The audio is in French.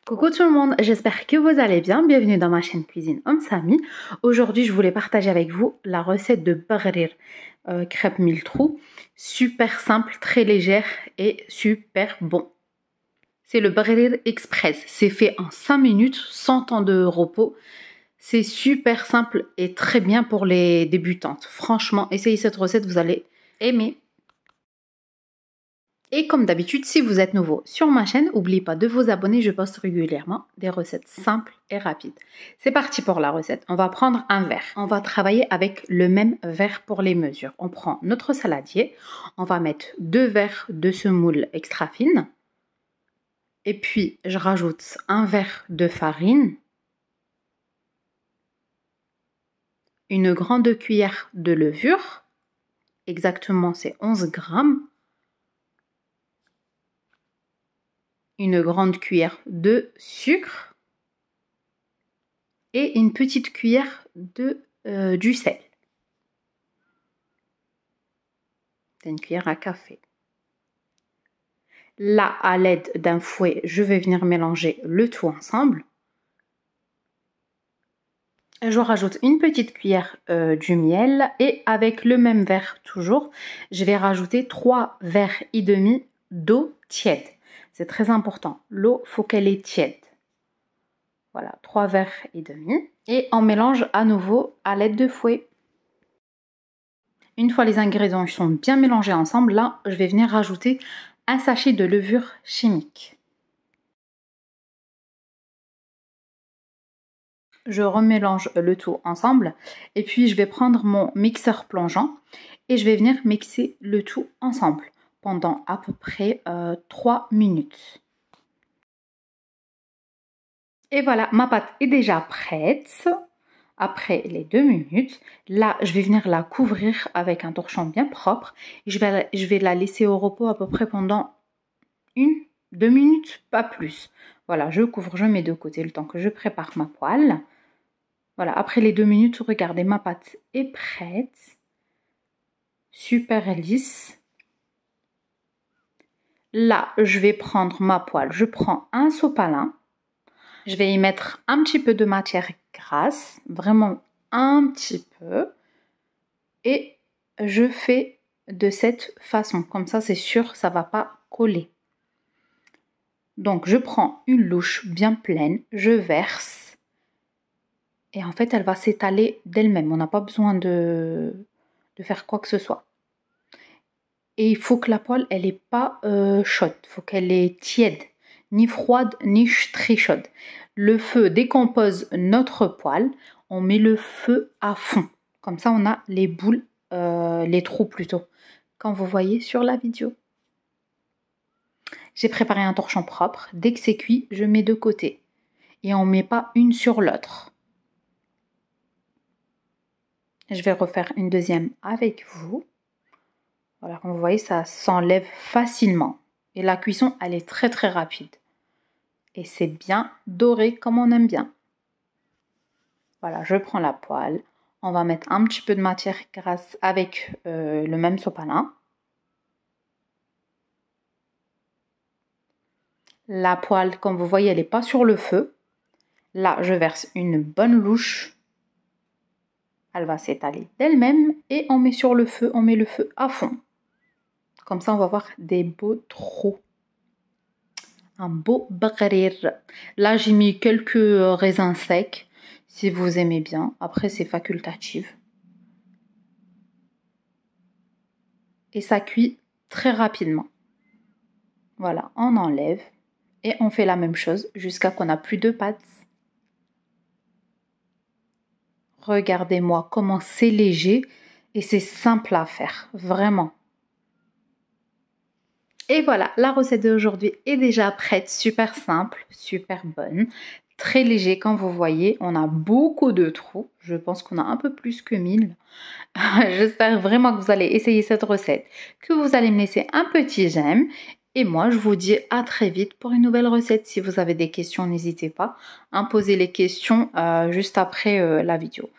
Coucou tout le monde, j'espère que vous allez bien. Bienvenue dans ma chaîne Cuisine Samy. Aujourd'hui, je voulais partager avec vous la recette de Barrir crêpe mille trous. Super simple, très légère et super bon. C'est le Barrir Express. C'est fait en 5 minutes, sans temps de repos. C'est super simple et très bien pour les débutantes. Franchement, essayez cette recette, vous allez aimer. Et comme d'habitude, si vous êtes nouveau sur ma chaîne, n'oubliez pas de vous abonner, je poste régulièrement des recettes simples et rapides. C'est parti pour la recette. On va prendre un verre. On va travailler avec le même verre pour les mesures. On prend notre saladier, on va mettre 2 verres de semoule extra fine. Et puis, je rajoute un verre de farine, une grande cuillère de levure, exactement c'est 11 grammes, une grande cuillère de sucre et une petite cuillère du sel. C'est une cuillère à café. Là, à l'aide d'un fouet, je vais venir mélanger le tout ensemble. Je rajoute une petite cuillère du miel et avec le même verre toujours, je vais rajouter 3 verres et demi d'eau tiède. C'est très important. L'eau, faut qu'elle est tiède. Voilà, 3 verres et demi. Et on mélange à nouveau à l'aide de fouet. Une fois les ingrédients sont bien mélangés ensemble, là, je vais venir rajouter un sachet de levure chimique. Je remélange le tout ensemble et puis je vais prendre mon mixeur plongeant et je vais venir mixer le tout ensemble pendant à peu près 3 minutes. Et voilà, ma pâte est déjà prête. Après les 2 minutes, là, je vais venir la couvrir avec un torchon bien propre. Et je vais la laisser au repos à peu près pendant 1-2 minutes, pas plus. Voilà, je couvre, je mets de côté le temps que je prépare ma poêle. Voilà, après les 2 minutes, regardez, ma pâte est prête. Super lisse. Là, je vais prendre ma poêle. Je prends un sopalin. Je vais y mettre un petit peu de matière grasse, vraiment un petit peu. Et je fais de cette façon. Comme ça, c'est sûr, ça ne va pas coller. Donc, je prends une louche bien pleine, je verse. Et en fait, elle va s'étaler d'elle-même. On n'a pas besoin de faire quoi que ce soit. Et il faut que la poêle, elle n'est pas chaude. Il faut qu'elle est tiède. Ni froide, ni très chaude. Le feu décompose notre poêle. On met le feu à fond. Comme ça, on a les boules, les trous plutôt, quand vous voyez sur la vidéo. J'ai préparé un torchon propre. Dès que c'est cuit, je mets de côté. Et on ne met pas une sur l'autre. Je vais refaire une deuxième avec vous. Voilà, comme vous voyez, ça s'enlève facilement. Et la cuisson, elle est très très rapide. Et c'est bien doré comme on aime bien. Voilà, je prends la poêle. On va mettre un petit peu de matière grasse avec le même sopalin. La poêle, comme vous voyez, elle n'est pas sur le feu. Là, je verse une bonne louche. Elle va s'étaler d'elle-même et on met sur le feu, on met le feu à fond. Comme ça, on va avoir des beaux trous. Un beau barrir. Là, j'ai mis quelques raisins secs, si vous aimez bien. Après, c'est facultatif. Et ça cuit très rapidement. Voilà, on enlève. Et on fait la même chose jusqu'à qu'on n'a plus de pâte. Regardez-moi comment c'est léger et c'est simple à faire, vraiment. Et voilà, la recette d'aujourd'hui est déjà prête, super simple, super bonne, très léger comme vous voyez. On a beaucoup de trous, je pense qu'on a un peu plus que 1000. J'espère vraiment que vous allez essayer cette recette, que vous allez me laisser un petit j'aime. Et moi, je vous dis à très vite pour une nouvelle recette. Si vous avez des questions, n'hésitez pas à me poser les questions juste après la vidéo.